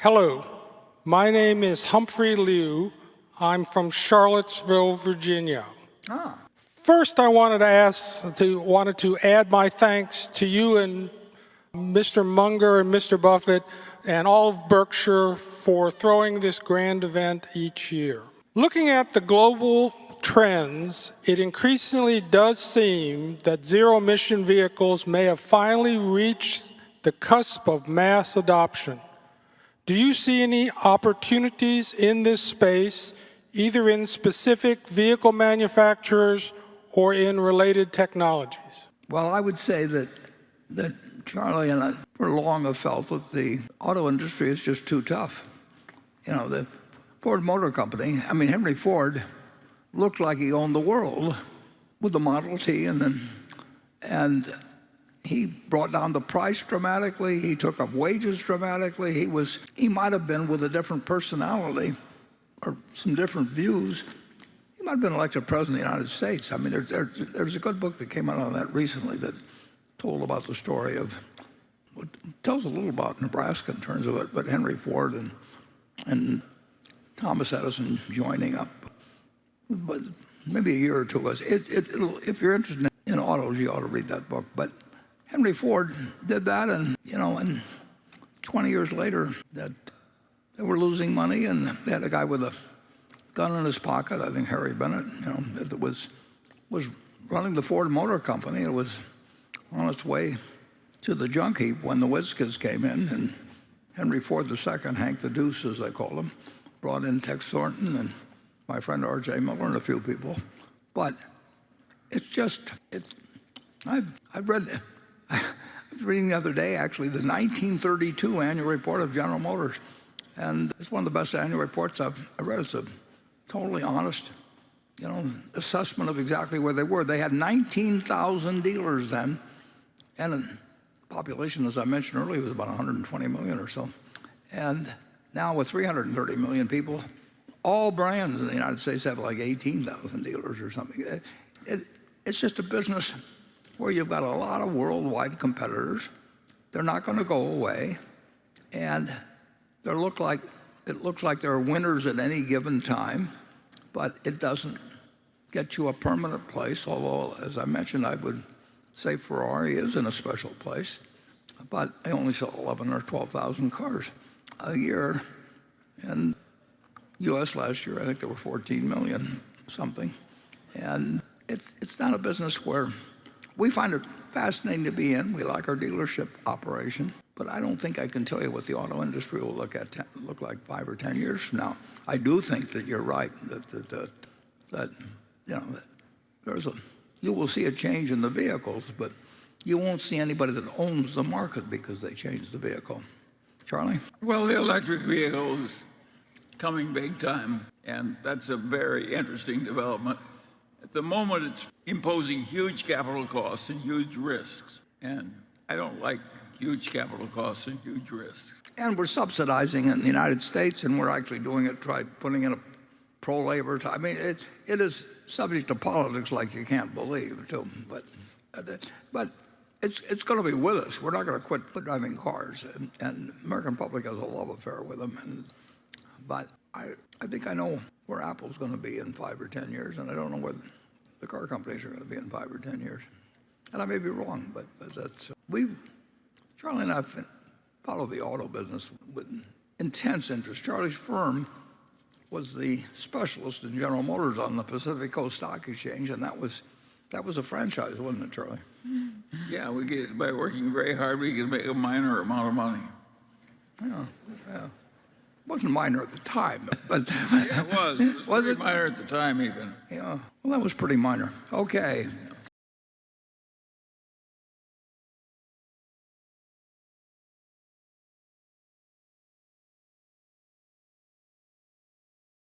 Hello, my name is Humphrey Liu. I'm from Charlottesville, Virginia. First, I wanted to add my thanks to you and Mr. Munger and Mr. Buffett and all of Berkshire for throwing this grand event each year. Looking at the global trends, it increasingly does seem that zero-emission vehicles may have finally reached the cusp of mass adoption. Do you see any opportunities in this space, either in specific vehicle manufacturers or in related technologies? Well, I would say that Charlie and I for long have felt that the auto industry is just too tough. You know, the Ford Motor Company, Henry Ford looked like he owned the world with the Model T, and he brought down the price dramatically. He took up wages dramatically. He might have been, with a different personality or some different views, he might have been elected president of the United States. There's a good book that came out on that recently that told about the story of, tells a little about Nebraska in terms of it, but Henry Ford and Thomas Edison joining up. But maybe a year or two ago. If you're interested in autos, you ought to read that book. But Henry Ford did that, and 20 years later, that they were losing money, and they had a guy with a gun in his pocket, I think Harry Bennett, that was running the Ford Motor Company. It was on its way to the junk heap when the whiz kids came in, and Henry Ford II, Hank the Deuce, as they called him, brought in Tex Thornton and my friend R.J. Miller and a few people. But I was reading the other day, actually, the 1932 annual report of General Motors. And it's one of the best annual reports I've read. It's a totally honest, assessment of exactly where they were. They had 19,000 dealers then, and the population, as I mentioned earlier, was about 120 million or so. And now with 330 million people, all brands in the United States have like 18,000 dealers or something. It's just a business where you've got a lot of worldwide competitors. They're not going to go away, and it looks like there are winners at any given time, but it doesn't get you a permanent place, although, as I mentioned, I would say Ferrari is in a special place, but they only sell 11 or 12,000 cars a year. And U.S. last year, I think there were 14 million something. And it's not a business where we find it fascinating to be in. We like our dealership operation, but I don't think I can tell you what the auto industry will look like 5 or 10 years from now. I do think that you're right, that you will see a change in the vehicles, but you won't see anybody that owns the market because they changed the vehicle. Charlie? Well, the electric vehicle is coming big time, and that's a very interesting development. At the moment, it's imposing huge capital costs and huge risks, and I don't like huge capital costs and huge risks. And we're subsidizing it in the United States, and we're actually doing it, putting in a pro-labor time. It is subject to politics like you can't believe, too. But it's going to be with us. We're not going to quit driving cars, and the American public has a love affair with them. But I think I know where Apple's going to be in 5 or 10 years, and I don't know where the car companies are going to be in 5 or 10 years. And I may be wrong, but that's Charlie and I follow the auto business with intense interest. Charlie's firm was the specialist in General Motors on the Pacific Coast Stock Exchange, and that was a franchise, wasn't it, Charlie? Yeah, by working very hard, we could make a minor amount of money. Yeah. It wasn't minor at the time, but yeah, it was. It was pretty minor at the time, even. Yeah. Well, that was pretty minor. Okay.